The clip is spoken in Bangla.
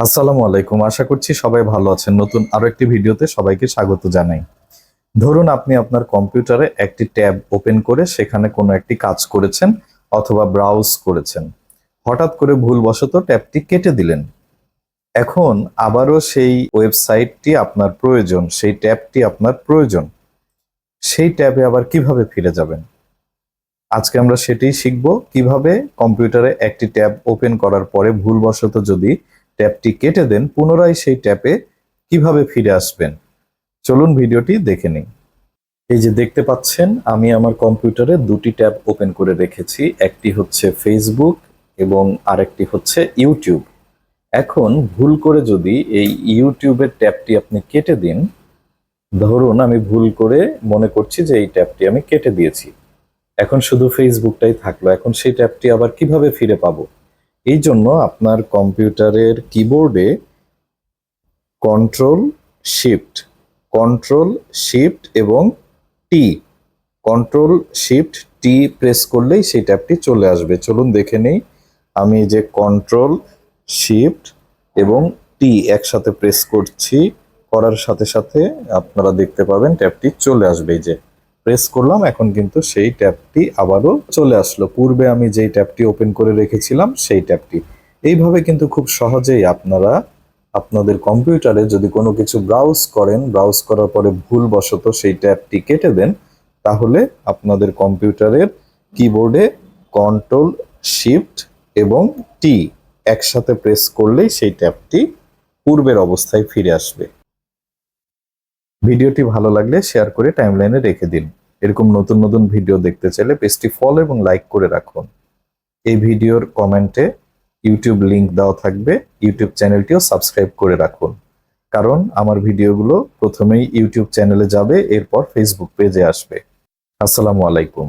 আসসালামু আলাইকুম। আশা করছি সবাই ভালো আছেন। নতুন আরো একটি ভিডিওতে সবাইকে স্বাগত জানাই। ধরুন আপনি আপনার কম্পিউটারে একটি ট্যাব ওপেন করে সেখানে কোনো একটি কাজ করেছেন অথবা ব্রাউজ করেছেন। হঠাৎ করে ভুলবশত ট্যাবটি কেটে দিলেন। এখন আবারও সেই ওয়েবসাইটটি আপনার প্রয়োজন, সেই ট্যাবটি আপনার প্রয়োজন। সেই ট্যাবে আবার কিভাবে ফিরে যাবেন? আজকে আমরা সেটাই শিখব, কিভাবে কম্পিউটারে একটি ট্যাব ওপেন করার পরে ভুলবশত যদি ট্যাবটি কেটে দেন, পুনরায় সেই ট্যাবে কিভাবে ফিরে আসবেন। চলুন ভিডিওটি দেখে নিই। এই যে দেখতে পাচ্ছেন, আমি আমার কম্পিউটারে দুটি ট্যাব ওপেন করে রেখেছি। একটি হচ্ছে ফেসবুক এবং আরেকটি হচ্ছে ইউটিউব। এখন ভুল করে যদি এই ইউটিউবের ট্যাবটি আপনি কেটে দিন, ধরুন আমি ভুল করে মনে করছি যে এই ট্যাবটি আমি কেটে দিয়েছি, এখন শুধু ফেসবুকটাই থাকলো। এখন সেই ট্যাবটি আবার কিভাবে ফিরে পাবো? এই জন্য আপনার কম্পিউটারের কিবোর্ডে কন্ট্রোল শিফট কন্ট্রোল শিফট এবং টি কন্ট্রোল শিফট টি প্রেস করলেই সেই ট্যাবটি চলে আসবে। চলুন দেখে নেই। আমি যে কন্ট্রোল শিফট এবং টি একসাথে প্রেস করছি, করার সাথে সাথে আপনারা দেখতে পাবেন ট্যাবটি চলে আসবে। এই যে প্রেস করলাম, এখন কিন্তু সেই ট্যাবটি আবারও চলে আসলো। পূর্বে আমি যেই ট্যাবটি ওপেন করে রেখেছিলাম সেই ট্যাবটি। এইভাবে কিন্তু খুব সহজেই আপনারা আপনাদের কম্পিউটারে যদি কোনো কিছু ব্রাউজ করেন, ব্রাউজ করার পরে ভুলবশত সেই ট্যাবটি কেটে দেন, তাহলে আপনাদের কম্পিউটারের কিবোর্ডে কন্ট্রোল শিফট এবং টি একসাথে প্রেস করলেই সেই ট্যাবটি পূর্বের অবস্থায় ফিরে আসবে। ভিডিওটি ভালো লাগলে শেয়ার করে টাইমলাইনে রেখে দিন। এরকম নতুন নতুন ভিডিও দেখতে চাইলে পেজটি ফলো এবং লাইক করে রাখুন। এই ভিডিওর কমেন্টে ইউটিউব লিংক দেওয়া থাকবে, ইউটিউব চ্যানেলটিও সাবস্ক্রাইব করে রাখুন। কারণ আমার ভিডিওগুলো প্রথমেই ইউটিউব চ্যানেলে যাবে, এরপর ফেসবুক পেজে আসবে। আসসালামু আলাইকুম।